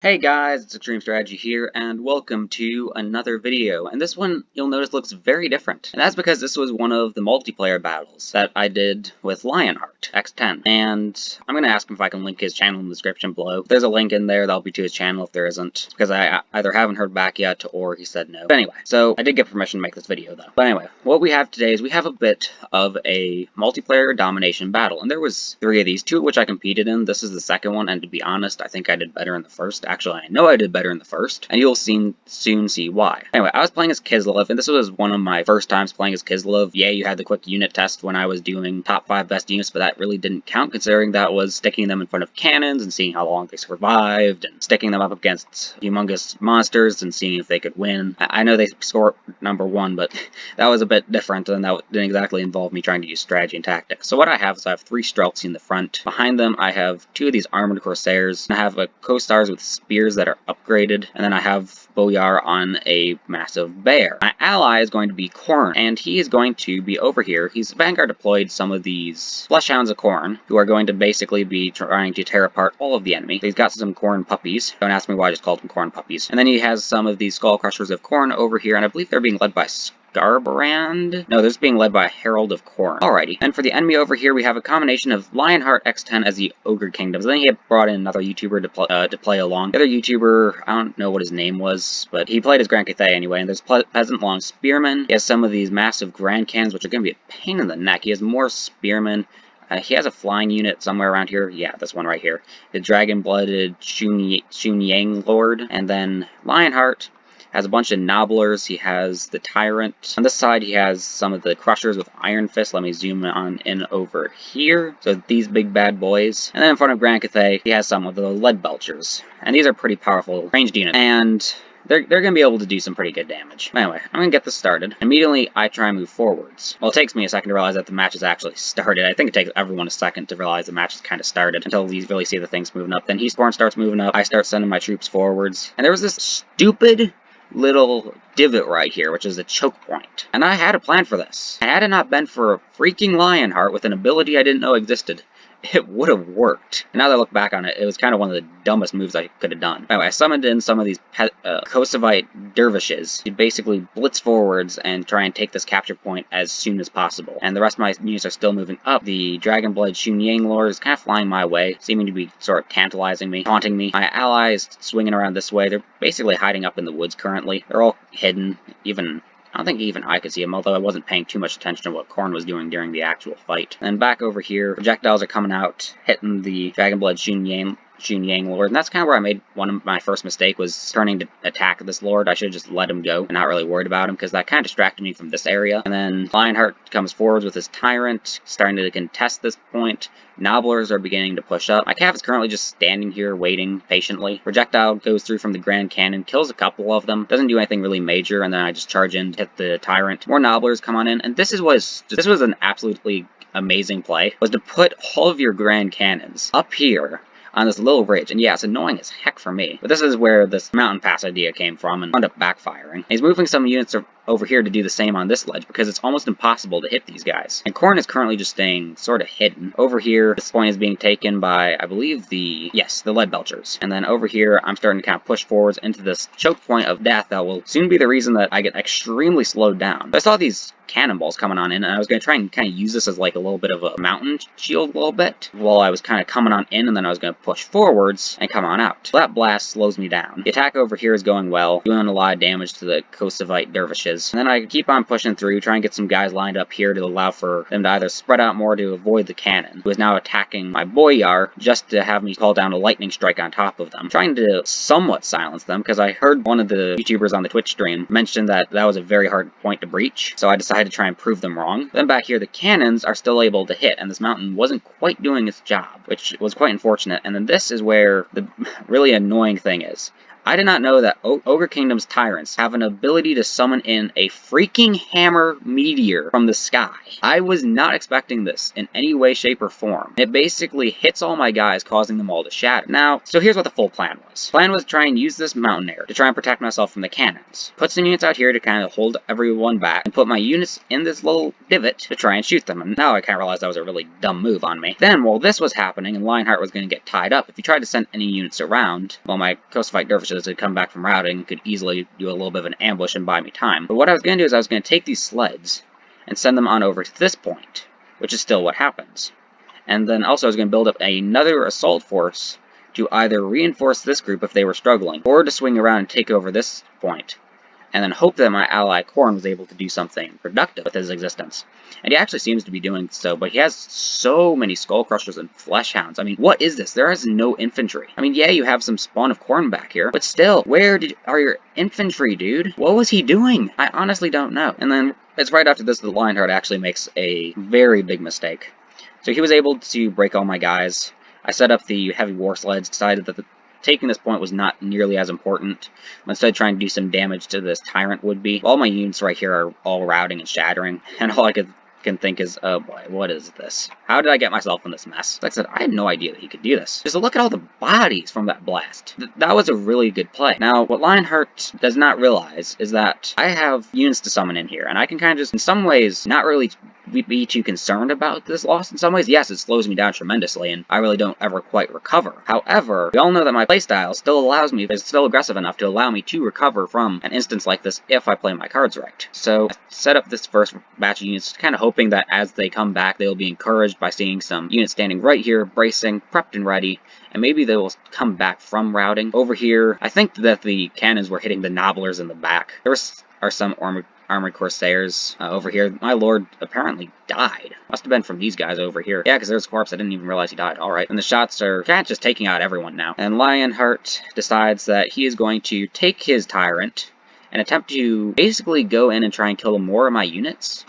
Hey guys, it's Extreme Strategy here, and welcome to another video. And this one, you'll notice, looks very different. And that's because this was one of the multiplayer battles that I did with LionheartX10. And I'm going to ask him if I can link his channel in the description below. If there's a link in there, that'll be to his channel. If there isn't, because I either haven't heard back yet, or he said no. But anyway, so I did get permission to make this video, though. But anyway, what we have today is we have a bit of a multiplayer domination battle. And there was 3 of these, 2 of which I competed in. This is the second one, and to be honest, I think I did better in the first. Actually, I know I did better in the first, and you'll soon see why. Anyway, I was playing as Kislev, and this was one of my first times playing as Kislev. Yeah, you had the quick unit test when I was doing top 5 best units, but that really didn't count, considering that was sticking them in front of cannons and seeing how long they survived, and sticking them up against humongous monsters and seeing if they could win. I know they scored number 1, but that was a bit different, and that didn't exactly involve me trying to use strategy and tactics. So what I have is I have 3 Streltsy in the front. Behind them, I have 2 of these armored Corsairs, and I have a Co-Stars with spears that are upgraded, and then I have Boyar on a massive bear. My ally is going to be Khorne, and he is going to be over here. He's Vanguard deployed some of these Fleshhounds of Khorne, who are going to basically be trying to tear apart all of the enemy. He's got some Khorne puppies. Don't ask me why I just called them Khorne puppies. And then he has some of these Skull Crushers of Khorne over here, and I believe they're being led by Garbrand? No, this is being led by Herald of Khorne. Alrighty. And for the enemy over here, we have a combination of LionheartX10 as the Ogre Kingdoms. And then he had brought in another YouTuber to play along. The other YouTuber, I don't know what his name was, but he played as Grand Cathay anyway. And there's Peasant Long Spearman. He has some of these massive Grand Cannons, which are going to be a pain in the neck. He has more Spearmen. He has a flying unit somewhere around here. Yeah, this one right here. The Dragon-Blooded Xunyang Lord. And then Lionheart has a bunch of Nobblers. He has the Tyrant. On this side, he has some of the Crushers with Iron Fist. Let me zoom in over here. So these big bad boys. And then in front of Grand Cathay, he has some of the Lead Belchers. And these are pretty powerful ranged units. And they're going to be able to do some pretty good damage. Anyway, I'm going to get this started. Immediately, I try and move forwards. Well, it takes me a second to realize that the match has actually started. I think it takes everyone a second to realize the match has kind of started until you really see the things moving up. Then Khorne starts moving up. I start sending my troops forwards. And there was this stupid little divot right here, which is a choke point. And I had a plan for this. And had it not been for a freaking Lionheart with an ability I didn't know existed, it would have worked. And now that I look back on it, it was kind of one of the dumbest moves I could have done. Anyway, I summoned in some of these Kosovite dervishes to basically blitz forwards and try and take this capture point as soon as possible. And the rest of my units are still moving up. The Dragon-Blooded Xunyang Lord is kind of flying my way, seeming to be sort of tantalizing me, taunting me. My allies swinging around this way. They're basically hiding up in the woods currently. They're all hidden, I don't think even I could see him, although I wasn't paying too much attention to what Khorne was doing during the actual fight. And back over here, projectiles are coming out, hitting the Dragon-Blooded Xunyang Lord, and that's kind of where I made one of my first mistake, was turning to attack this Lord. I should have just let him go and not really worried about him, because that kind of distracted me from this area. And then Lionheart comes forwards with his Tyrant, starting to contest this point. Nobblers are beginning to push up. My Cav is currently just standing here waiting patiently. Projectile goes through from the Grand Cannon, kills a couple of them, doesn't do anything really major, and then I just charge in to hit the Tyrant. More Nobblers come on in, and this was an absolutely amazing play, was to put all of your Grand Cannons up here on this little ridge. And yeah, it's annoying as heck for me, but this is where this mountain pass idea came from and wound up backfiring. He's moving some units over here to do the same on this ledge, because it's almost impossible to hit these guys. And Khorne is currently just staying sort of hidden. Over here, this point is being taken by, I believe, the Lead Belchers. And then over here, I'm starting to kind of push forwards into this choke point of death that will soon be the reason that I get extremely slowed down. I saw these cannonballs coming on in, and I was going to try and kind of use this as like a little bit of a mountain shield a little bit, while I was kind of coming on in, and then I was going to push forwards and come on out. So that blast slows me down. The attack over here is going well, doing a lot of damage to the Kosovite dervishes. And then I keep on pushing through, trying to get some guys lined up here to allow for them to either spread out more to avoid the cannon, who is now attacking my Boyar, just to have me call down a lightning strike on top of them, trying to somewhat silence them, because I heard one of the YouTubers on the Twitch stream mention that that was a very hard point to breach, so I decided to try and prove them wrong. Then back here, the cannons are still able to hit, and this mountain wasn't quite doing its job, which was quite unfortunate. And then this is where the really annoying thing is. I did not know that Ogre Kingdom's tyrants have an ability to summon in a freaking hammer meteor from the sky. I was not expecting this in any way, shape, or form. It basically hits all my guys, causing them all to shatter. Now, so here's what the full plan was. The plan was to try and use this mountain air to try and protect myself from the cannons. Put some units out here to kind of hold everyone back, and put my units in this little divot to try and shoot them. And now I kind of realized that was a really dumb move on me. Then, while this was happening and Lionheart was going to get tied up, if he tried to send any units around, well, my Coast Fight Dervishes had come back from routing, could easily do a little bit of an ambush and buy me time. But what I was going to do is I was going to take these sleds and send them on over to this point, which is still what happens. And then also I was going to build up another assault force to either reinforce this group if they were struggling, or to swing around and take over this point, and then hope that my ally Khorne was able to do something productive with his existence. And he actually seems to be doing so, but he has so many Skull Crushers and Flesh Hounds. I mean, what is this? There is no infantry. I mean, yeah, you have some spawn of Khorne back here, but still, where are your infantry, dude? What was he doing? I honestly don't know. And then, it's right after this that Lionheart actually makes a very big mistake. So he was able to break all my guys. I set up the heavy war sleds, decided that taking this point was not nearly as important. Instead, trying to do some damage to this tyrant would be. All my units right here are all routing and shattering, and all I can think is, oh boy, what is this? How did I get myself in this mess? Like I said, I had no idea that he could do this. Just look at all the bodies from that blast. That was a really good play. Now, what Lionheart does not realize is that I have units to summon in here, and I can kind of just, in some ways, not really be too concerned about this loss. In some ways, yes, it slows me down tremendously, and I really don't ever quite recover. However, we all know that my playstyle still allows me, is still aggressive enough to allow me to recover from an instance like this if I play my cards right. So, I set up this first batch of units, kind of hoping that as they come back, they'll be encouraged by seeing some units standing right here, bracing, prepped and ready, and maybe they will come back from routing. Over here, I think that the cannons were hitting the Nobblers in the back. There are some armored Corsairs over here. My lord apparently died. Must have been from these guys over here. Yeah, because there's a corpse. I didn't even realize he died. Alright. And the shots are kind of just taking out everyone now. And Lionheart decides that he is going to take his tyrant and attempt to basically go in and try and kill more of my units.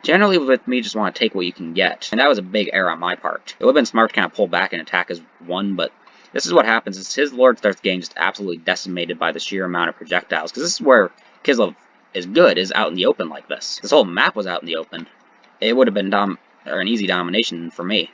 Generally, with me, just want to take what you can get. And that was a big error on my part. It would have been smart to kind of pull back and attack as one, but this is what happens. Is his lord starts getting just absolutely decimated by the sheer amount of projectiles. Because this is where Kislev is good, is out in the open like this. This whole map was out in the open. It would have been an easy domination for me.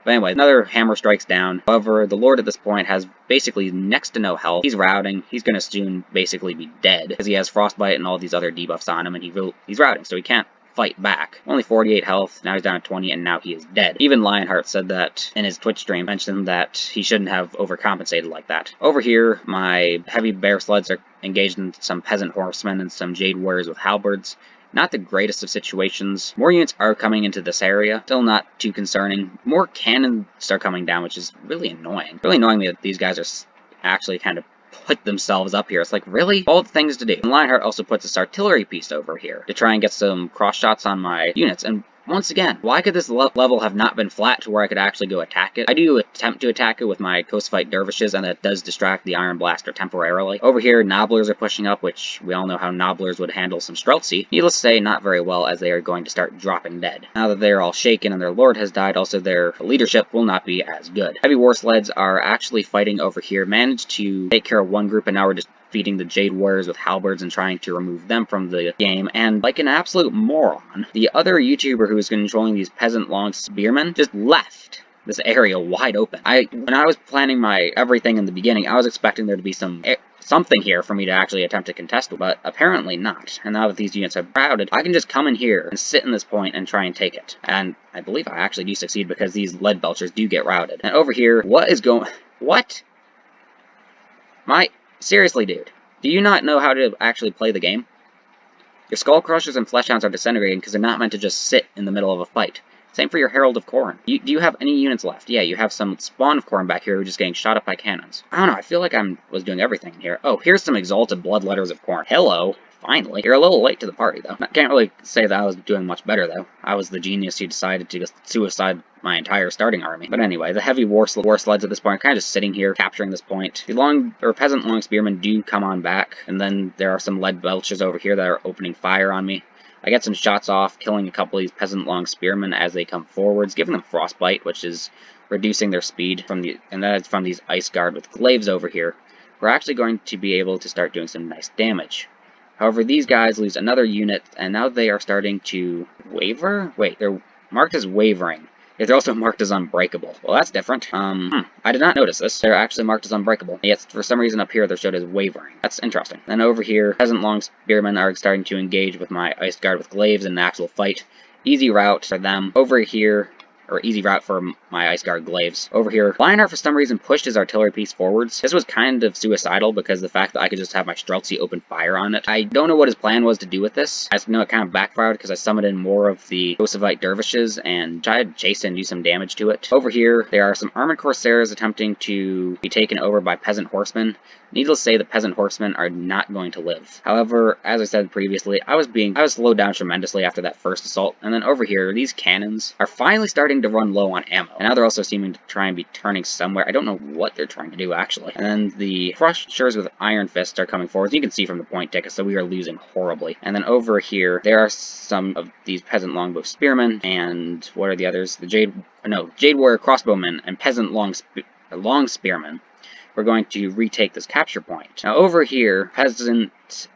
But anyway, another hammer strikes down. However, the lord at this point has basically next to no health. He's routing. He's going to soon basically be dead, because he has frostbite and all these other debuffs on him, and he's routing, so he can't fight back. Only 48 health, now he's down to 20, and now he is dead. Even Lionheart said that in his Twitch stream, mentioned that he shouldn't have overcompensated like that. Over here, my heavy bear sleds are engaged in some peasant horsemen and some jade warriors with halberds. Not the greatest of situations. More units are coming into this area, still not too concerning. More cannons are coming down, which is really annoying. Really annoying me that these guys are actually kind of put themselves up here. It's like, really? All the things to do. And Lionheart also puts this artillery piece over here to try and get some cross shots on my units. And once again, why could this level have not been flat to where I could actually go attack it? I do attempt to attack it with my Coast Fight Dervishes, and that does distract the Iron Blaster temporarily. Over here, Nobblers are pushing up, which we all know how Nobblers would handle some Streltsy. Needless to say, not very well, as they are going to start dropping dead. Now that they're all shaken and their lord has died, also their leadership will not be as good. Heavy War Sleds are actually fighting over here, managed to take care of one group, and now we're just feeding the Jade Warriors with halberds and trying to remove them from the game. And like an absolute moron, the other YouTuber who was controlling these peasant long spearmen just left this area wide open. When I was planning my everything in the beginning, I was expecting there to be something here for me to actually attempt to contest, but apparently not. And now that these units have crowded, I can just come in here and sit in this point and try and take it. And I believe I actually do succeed, because these lead belchers do get routed. And over here, what? Seriously, dude. Do you not know how to actually play the game? Your Skull Crushers and Flesh Hounds are disintegrating because they're not meant to just sit in the middle of a fight. Same for your Herald of Khorne. Do you have any units left? Yeah, you have some Spawn of Khorne back here who are just getting shot up by cannons. I don't know, I feel like I was doing everything in here. Oh, here's some Exalted Bloodletters of Khorne. Hello. Finally. You're a little late to the party, though. I can't really say that I was doing much better, though. I was the genius who decided to just suicide my entire starting army. But anyway, the heavy war sleds at this point are kind of just sitting here, capturing this point. The peasant long spearmen do come on back, and then there are some lead belchers over here that are opening fire on me. I get some shots off, killing a couple of these peasant long spearmen as they come forwards, giving them frostbite, which is reducing their speed and that is from these ice guard with glaives over here. we're actually going to be able to start doing some nice damage. However, these guys lose another unit, and now they are starting to waver? Wait, they're marked as wavering. Yet they're also marked as unbreakable. Well, that's different. I did not notice this. They're actually marked as unbreakable. Yet, for some reason up here, they're showed as wavering. That's interesting. Then over here, Peasant Long Spearmen are starting to engage with my Ice Guard with Glaives in an actual fight. Easy route for them. Over here, or easy route for my Ice Guard Glaives. Over here, Lionheart for some reason pushed his artillery piece forwards. This was kind of suicidal because the fact that I could just have my Streltsy open fire on it. I don't know what his plan was to do with this. I just know it kind of backfired because I summoned in more of the Kosovoite Dervishes and tried to chase and do some damage to it. Over here, there are some Armored Corsairs attempting to be taken over by Peasant Horsemen. Needless to say, the Peasant Horsemen are not going to live. However, as I said previously, I was slowed down tremendously after that first assault, and then over here, these cannons are finally starting to run low on ammo, and now they're also seeming to try and be turning somewhere. I don't know what they're trying to do, actually. And then the Crushers with Iron Fists are coming forward. You can see from the point ticket, so we are losing horribly. And then over here, there are some of these Peasant Longbow Spearmen, and what are the others? The Jade Warrior Crossbowmen and Peasant Long Spearmen. We're going to retake this capture point. Now over here, Peasant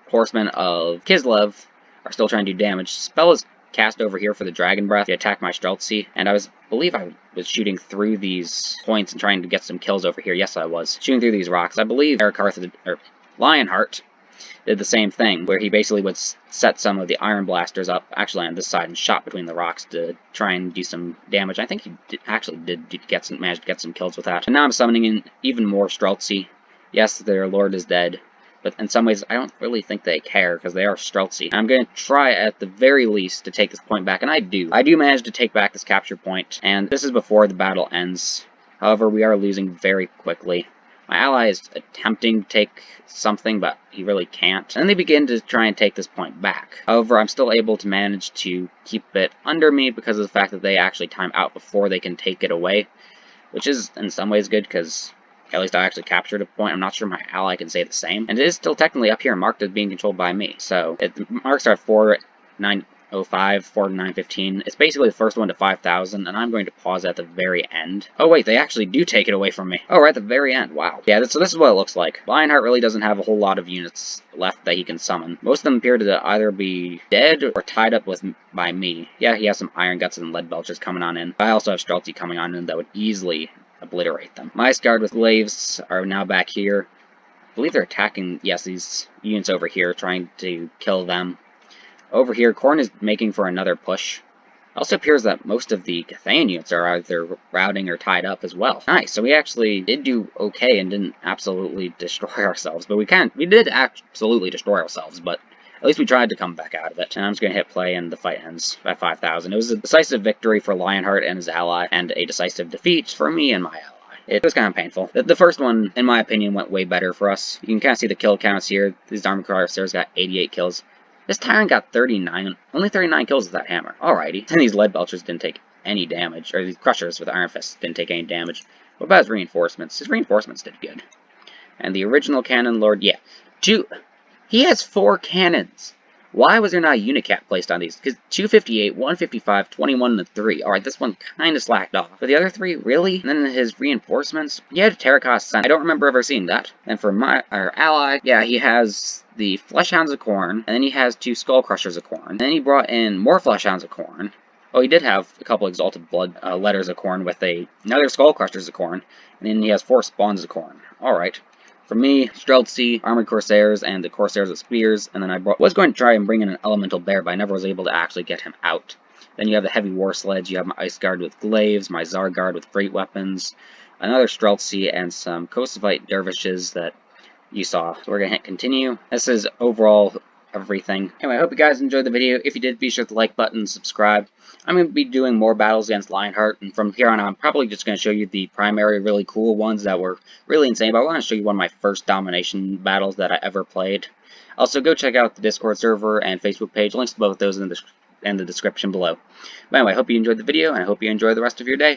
Horsemen of Kislev are still trying to do damage. Spell is cast over here for the Dragon Breath to attack my Streltsy, and I believe I was shooting through these points and trying to get some kills over here. Yes, I was shooting through these rocks. I believe Lionheart did the same thing, where he basically would set some of the Iron Blasters up, actually on this side, and shot between the rocks to try and do some damage. I think he managed to get some kills with that. And now I'm summoning in even more Streltsy. Yes, their lord is dead, but in some ways I don't really think they care, because they are Streltsy. I'm going to try at the very least to take this point back, and I do. I do manage to take back this capture point, and this is before the battle ends. However, we are losing very quickly. My ally is attempting to take something, but he really can't. And they begin to try and take this point back. However, I'm still able to manage to keep it under me because of the fact that they actually time out before they can take it away, which is in some ways good because at least I actually captured a point. I'm not sure my ally can say the same. And it is still technically up here marked as being controlled by me. So the marks are 4905, 4915. It's basically the first one to 5,000, and I'm going to pause at the very end. Oh wait, they actually do take it away from me. Oh, right at the very end. Wow. Yeah, so this is what it looks like. Lionheart really doesn't have a whole lot of units left that he can summon. Most of them appear to either be dead or tied up by me. Yeah, he has some Iron Guts and Lead Belchers coming on in. I also have Streltsy coming on in that would easily obliterate them. My Ice Guard with Glaives are now back here. I believe they're attacking, yes, these units over here, trying to kill them. Over here, Khorne is making for another push. It also appears that most of the Cathayan units are either routing or tied up as well. Nice, so we actually did do okay and didn't absolutely destroy ourselves. But we did absolutely destroy ourselves, but at least we tried to come back out of it. And I'm just going to hit play, and the fight ends at 5,000. It was a decisive victory for Lionheart and his ally, and a decisive defeat for me and my ally. It was kind of painful. The first one, in my opinion, went way better for us. You can kind of see the kill counts here. These Armored Corsairs got 88 kills. This Tyrant got 39, only 39 kills with that hammer. Alrighty. And these Lead Belchers didn't take any damage, or these Crushers with Iron Fists didn't take any damage. What about his reinforcements? His reinforcements did good. And the original Cannon Lord, yeah. He has 4 cannons. Why was there not a Unicat placed on these? Because 258, 155, 21, and 3. Alright, this one kind of slacked off. But the other 3, really? And then his reinforcements? He had a Terracotta Sun. I don't remember ever seeing that. And for our ally, yeah, he has the Fleshhounds of Khorne, and then he has 2 Skull Crushers of Khorne. And then he brought in more Fleshhounds of Khorne. Oh, he did have a couple Exalted Blood Letters of Khorne with another Skull Crushers of Khorne. And then he has 4 Spawns of Khorne. Alright. For me, Streltsy, Armored Corsairs, and the Corsairs with Spears, and then I was going to try and bring in an Elemental Bear, but I never was able to actually get him out. Then you have the Heavy War Sledge, you have my Ice Guard with Glaives, my Zar Guard with Great Weapons, another Streltsy, and some Kosovite Dervishes that you saw. So we're going to hit continue. This is overall everything. Anyway, I hope you guys enjoyed the video. If you did, be sure to like button and subscribe. I'm going to be doing more battles against Lionheart, and from here on out, I'm probably just going to show you the primary really cool ones that were really insane, but I want to show you one of my first domination battles that I ever played. Also, go check out the Discord server and Facebook page. Links to both those in the description below. But anyway, I hope you enjoyed the video, and I hope you enjoy the rest of your day.